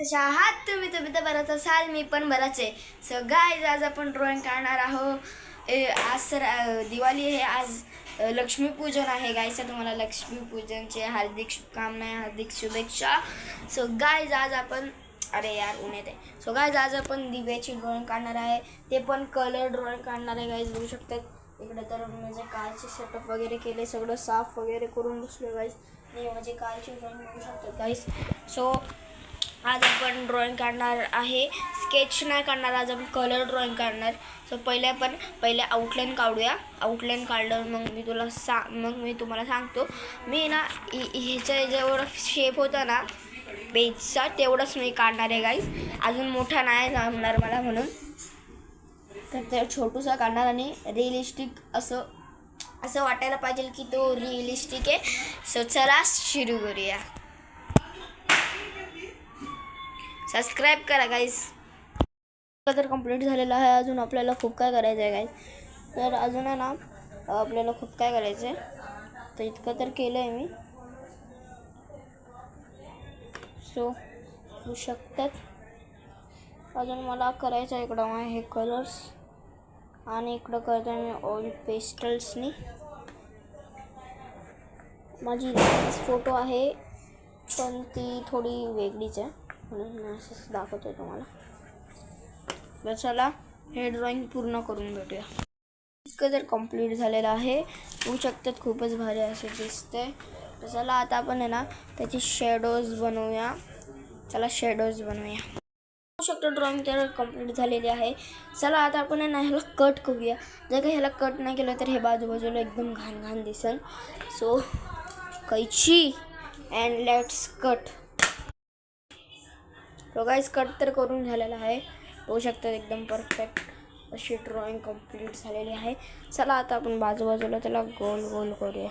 कशा आहात तुम्ही तर बरंच असाल, मी पण बराच आहे. सो गाईज, आज आपण ड्रॉइंग काढणार आहोत. आज तर दिवाळी आहे. आज लक्ष्मीपूजन आहे गाईज. तुम्हाला लक्ष्मीपूजनचे हार्दिक शुभकामना, हार्दिक शुभेच्छा. सो गाईज, आज आपण अरे यार ऊन येते. सो गाईज, आज आपण दिव्याची ड्रॉइंग काढणार आहे, ते पण कलर ड्रॉइंग काढणार आहे गाईज. बघू शकतात इकडे तर म्हणजे कालचे सेटअप वगैरे केले, सगळं साफ वगैरे करून बसलो गाईज. आणि म्हणजे कालची ड्रॉइंग बघू शकतात गाईज. सो आज आपण ड्रॉइंग काढणार आहे, स्केच नाही काढणार, आज आपण कलर ड्रॉइंग काढणार. सो पहिले आउटलाईन काढूया. आउटलाईन काढलं मग मी तुम्हाला सांगतो. मी ना ह्याचा जेवढा शेप होता ना पेजचा, तेवढंच मी काढणार आहे गाईज. अजून मोठा नाही जमणार मला, म्हणून तर ते छोटूसा काढणार आणि रिअलिस्टिक असं वाटायला पाहिजे की तो रिअलिस्टिक आहे. सो चला सुरू करूया. सबस्क्राईब करा गाईज. तर कंप्लीट झालेलं आहे. अजून आपल्याला खूप काय करायचं आहे गाईज. तर अजून आहे ना आपल्याला खूप काय करायचं आहे. तर इतकं तर केलं आहे मी. सो होऊ शकतात. अजून मला करायचं आहे इकडं हे कलर्स, आणि इकडं करतो मी ऑल पेस्टल्सनी. माझी फोटो आहे पण ती थोडी वेगळीच आहे, म्हणून मी असंच दाखवतो तुम्हाला. तर चला हे ड्रॉइंग पूर्ण करून भेटूया. इतकं जर कंप्लीट झालेलं आहे, होऊ शकतात खूपच भारी असं दिसतंय. तर चला आता आपण आहे ना त्याची शेडोज बनवूया. चला शेडोज बनवूया. होऊ शकतो ड्रॉइंग तर कंप्लीट झालेली आहे. चला आता आपण आहे ना ह्याला कट करूया. जर का ह्याला कट नाही केलं तर हे बाजूबाजूला एकदम घाण घाण दिसेल. सो कैची अँड लेट्स कट. तो गाईज कट तर करून झालेला आहे. होऊ शकतात एकदम परफेक्ट अशी ड्रॉइंग कंप्लीट झालेली आहे. चला आता आपण बाजूबाजूला त्याला गोल गोल करूया.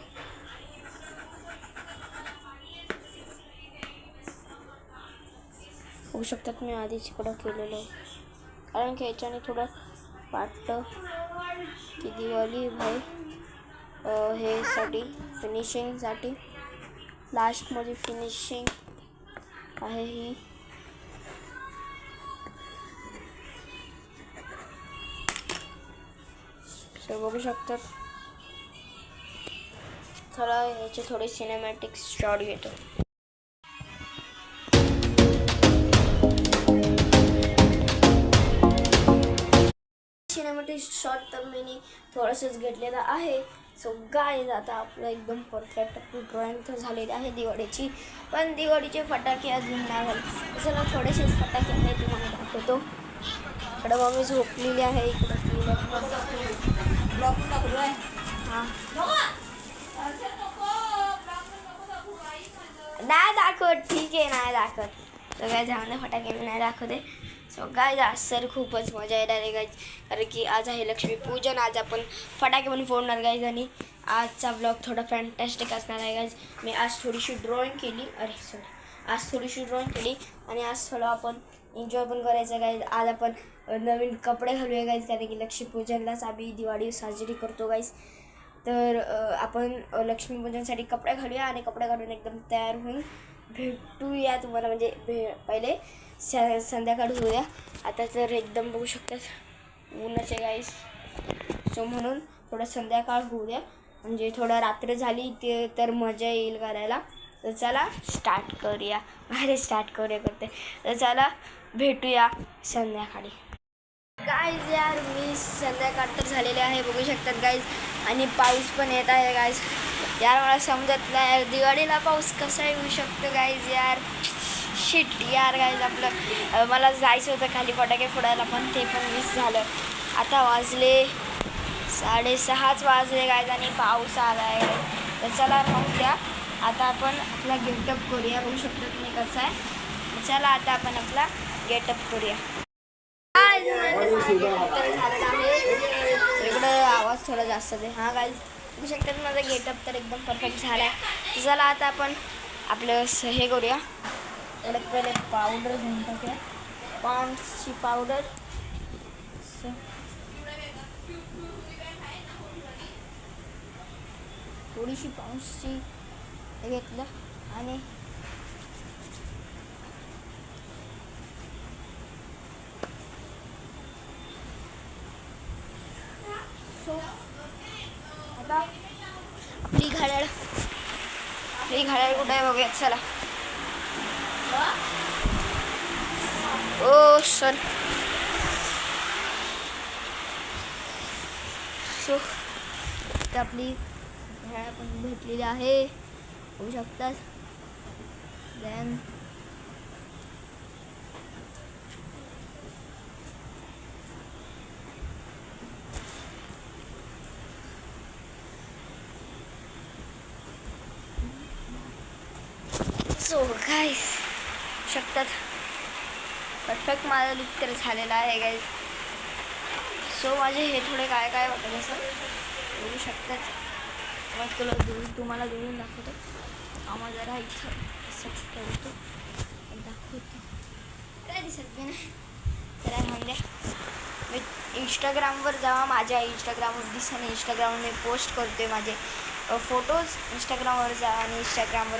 होऊ शकतात मी आधीच इकडं केलेलं आहे, कारण की याच्याने थोडं वाटतं की दिवाळी भाई हे साठी फिनिशिंगसाठी लास्टमध्ये फिनिशिंग आहे ही. सो बघू शकतात. चला याचे थोडे सिनेमॅटिक शॉट घेतो. सिनेमॅटिक शॉट तर मी थोडंसंच घेतलेलं आहे. सो गाईज, आता आपलं एकदम परफेक्ट आपली ड्रॉइंग तर झालेली आहे दिवाळीची. पण दिवाळीचे फटाके अजून नाही झाले. चला थोडेसेच फटाके आहे तुम्हाला दाखवतो. इकडं मम्मी झोपलेली आहे. इकडं नाही दाखवत, ठीक आहे नाही दाखवत. तर काय जाऊन फटाके मी नाही दाखवते. सो गाईज, आज सर खूपच मजा येणार आहे गाईज, कारण की आज आहे लक्ष्मीपूजन. आज आपण फटाके पण फोडणार गाईज, आणि आजचा ब्लॉग थोडा फॅन्टॅस्टिक असणार आहे गाईज. मी आज थोडीशी ड्रॉइंग केली आणि आज थोडं आपण एन्जॉय पण करायचं गाईज. आज आपण नवीन कपडे घालूया गाईज, कारण की लक्ष्मीपूजनलाच आम्ही दिवाळी साजरी करतो गाईज. तर आपण लक्ष्मीपूजनसाठी कपडे घालूया, आणि कपडे घालून एकदम तयार होऊन भेटूया तुम्हाला. म्हणजे पहिले संध्याकाळ होऊया. आता तर एकदम बघू शकतात ऊनच आहे गाईज. सो म्हणून थोडं संध्याकाळ होऊ द्या, म्हणजे थोडं रात्र झाली ते तर मजा येईल करायला. तर चला स्टार्ट करूया. करते. तर चला भेटूया संध्याकाळी. गाईज यार, मी संध्याकाळ तर झालेले आहे बघू शकतात गाईज, आणि पाऊस पण येत आहे गाईज. यार मला समजत नाही यार, दिवाळीला पाऊस कसा येऊ शकतो गाईज. यार शिट यार गाईज, आपलं मला जायचं होतं खाली फटाके फोडायला, पण ते पण मिस झालं. आता वाजले 6:30 वाजले गाईज, आणि पाऊस आला आहे. तर चला राहू द्या. आता आपण आपला गेटअप करूया. बघू शकतात मी कसा आहे. चला आता आपण आपला गेटअप करूया. झालेला आहे. इकडं आवाज थोडा जास्त आहे. हां गाईज, बघू शकतात माझा गेटअप तर एकदम परफेक्ट झाला आहे. चला आता आपण आपलं हे करूया. पहिले पावडर घेऊन टाकूया, पॉन्ड्सची पावडर. थोडीशी पॉन्ड्सची घेतलं, आणि जाऊया चला. ओ सर सो तर आपली घड्याळ पण भेटलेली आहे होऊ शकतात. देन सो गाईस शकतात परफेक्ट माझा लुक तर झालेला आहे गाईस. सो माझे हे थोडे काय काय वाटत असं बघू शकतात. मग तुम्हाला दुरून दाखवतो. आम्हाला जरा इथं असं ठेवतो दाखवतो. काय दिसत बी नाही तर राहून द्या. मी इंस्टाग्रामवर जावा, माझ्या इंस्टाग्रामवर दिसा नाही. इंस्टाग्रामवर मी पोस्ट करतो आहे माझे फोटोज. इंस्टाग्रामवर जा आणि इंस्टाग्रामवर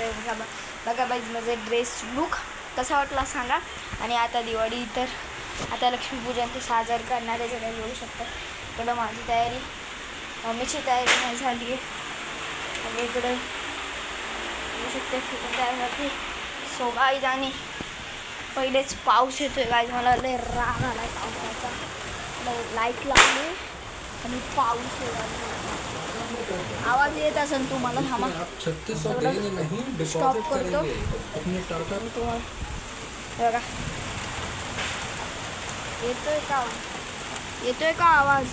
बघा बाईज माझे ड्रेस लुक कसा वाटला सांगा. आणि आता दिवाळी तर आता लक्ष्मीपूजन ते साजर करणार आहे सगळ्या बघू शकतात. इकडं माझी तयारी, मम्मीची तयारी नाही झाली आहे आणि इकडं बघू शकते फोटो तयार झाली. सो गाईज आणि पहिलेच पाऊस येतोय गाईज. मला लय राग आला आहे पावसाचा. लाईट लावली आणि पाऊस येतो. आवाज येत असेल तुम्हाला थांबा स्टॉप करतो. बघा येतोय का आवाज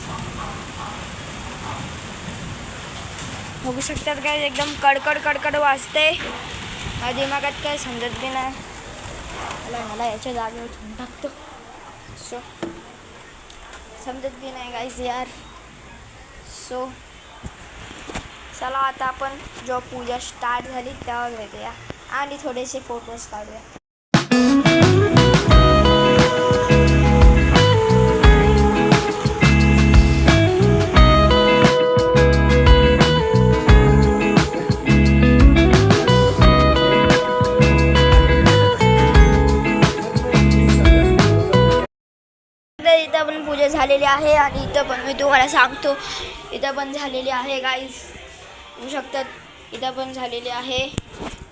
बघू शकतात काय. एकदम कडकड कडकड वाजते. माझ्या दिमागात काय समजत बी नाही. मला याच्या जागेवर ठेवून टाकतो. सो समजत बी नाही गाईज यार. सो चला आता आपण जेव्हा पूजा स्टार्ट झाली तेव्हा भेटूया आणि थोडेसे फोटोज काढूया. इथं पण पूजा झालेली आहे आणि इथं पण मी तुम्हाला सांगतो इथं पण झालेली आहे गाईज. होऊ शकतात इथं पण झालेली आहे.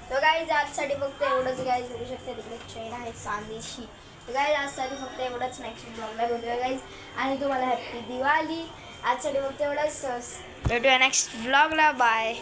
तर गाईज आजसाठी फक्त एवढंच गाईज. होऊ शकतात इकडे चेन आहे चांदीची. तर गाईज आजसाठी फक्त एवढंच. नेक्स्ट ब्लॉगला भेटूया गाईज आणि तुम्हाला हॅपी दिवाळी. आजसाठी फक्त एवढंच. भेटूया नेक्स्ट ब्लॉगला. बाय.